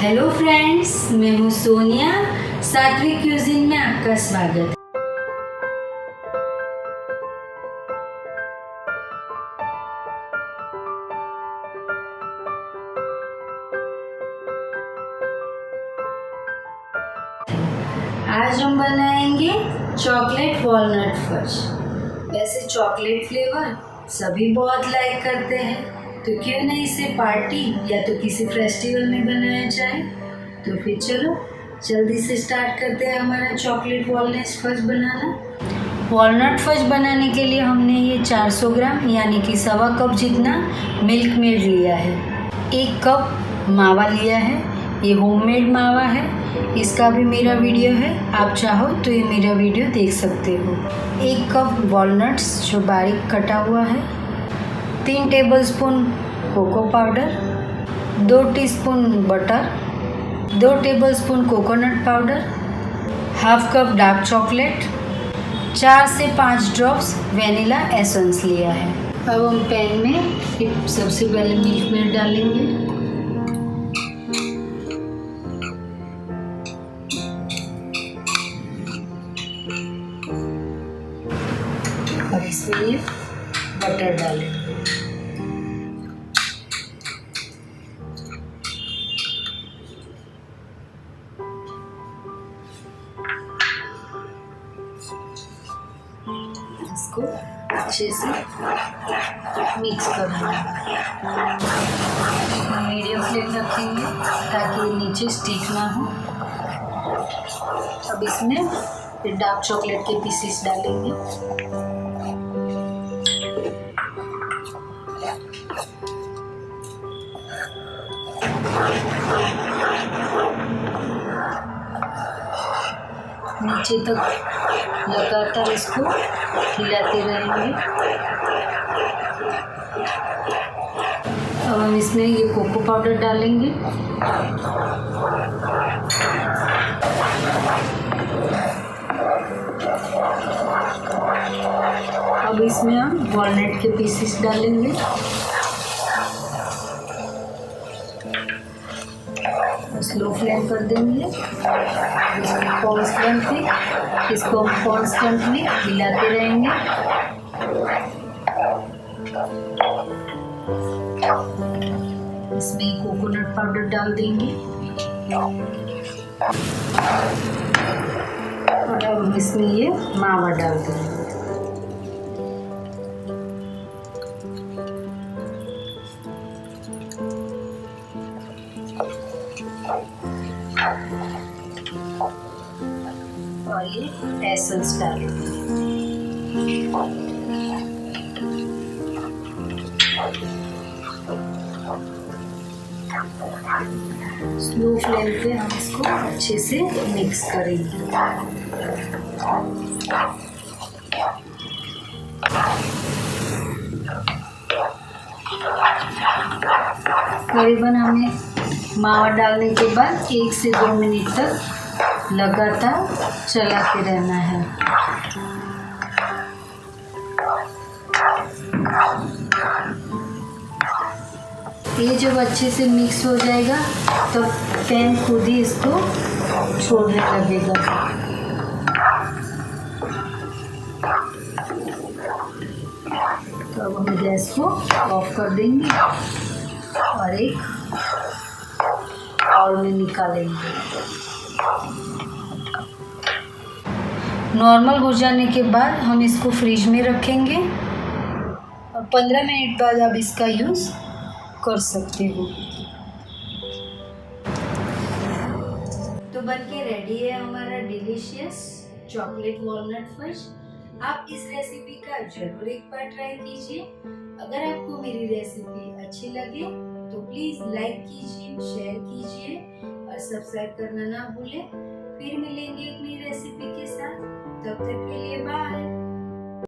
Hello friends, मैं हूँ सोनिया। सात्विक क्यूजिन में आपका स्वागत है। आज हम बनाएंगे चॉकलेट वॉलनट फज। वैसे चॉकलेट फ्लेवर सभी बहुत लाइक करते हैं, तो क्यों नहीं इसे पार्टी या तो किसी फेस्टिवल में बनाया जाए। तो फिर चलो जल्दी से स्टार्ट करते हैं हमारा चॉकलेट वॉलनट फज बनाना। वॉलनट फज बनाने के लिए हमने ये 400 ग्राम यानी कि 1.25 कप जितना मिल्क मेड लिया है। 1 कप मावा लिया है, ये होममेड मावा है। इसका भी मेरा वीडियो है, आप चाहो तो ये मेरा वीडियो देख सकते हो। 1 कप वॉलनट्स जो बारीक कटा हुआ है, 3 tablespoon cocoa powder, 2 teaspoon butter, 2 tablespoon coconut powder, 1/2 cup dark chocolate, 4 से 5 ड्रॉप्स वैनिला एसेंस लिया है। अब हम पैन में सबसे पहले मिल्क मेड डालेंगे। अब इसमें ये बटर डालेंगे। इसको अच्छे से मिक्स करना है। मीडियम फ्लेम रखेंगे ताकि नीचे स्टिक ना हो। अब इसमें फिर डार्क चॉकलेट के पीसेस डालेंगे। नीचे तक लगातार इसको हिलाते रहेंगे। अब हम इसमें ये कोको पाउडर डालेंगे। अब इसमें हम वॉलनट के पीसेस डालेंगे। स्लो फ्लेम कर देंगे। इसको हम कॉन्स्टेंटली हिलाते रहेंगे। इसमें कोकोनट पाउडर डाल देंगे और अब हम इसमें ये मावा डाल देंगे। और ये एसेंस डालेंगे। स्लो फ्लेम पे हम इसको अच्छे से मिक्स करेंगे। करीबन हमें मावा डालने के बाद 1 से 2 मिनट तक लगातार चलाते रहना है। ये जब अच्छे से मिक्स हो जाएगा तब पैन खुद ही इसको छोड़ने लगेगा। तो अब हम गैस को ऑफ कर देंगे और एक बाउल में निकालेंगे। नॉर्मल हो जाने के बाद हम इसको फ्रिज में रखेंगे और 15 मिनट बाद आप इसका यूज़ कर सकते हो। तो बनके रेडी है हमारा डिलीशियस चॉकलेट वॉलनट फज। आप इस रेसिपी का जरूर एक बार ट्राई कीजिए। अगर आपको मेरी रेसिपी अच्छी लगे तो प्लीज लाइक कीजिए, शेयर कीजिए और सब्सक्राइब करना ना भूलें। फिर मिलेंगे एक नई रेसिपी के साथ। तब तक के लिए बाय।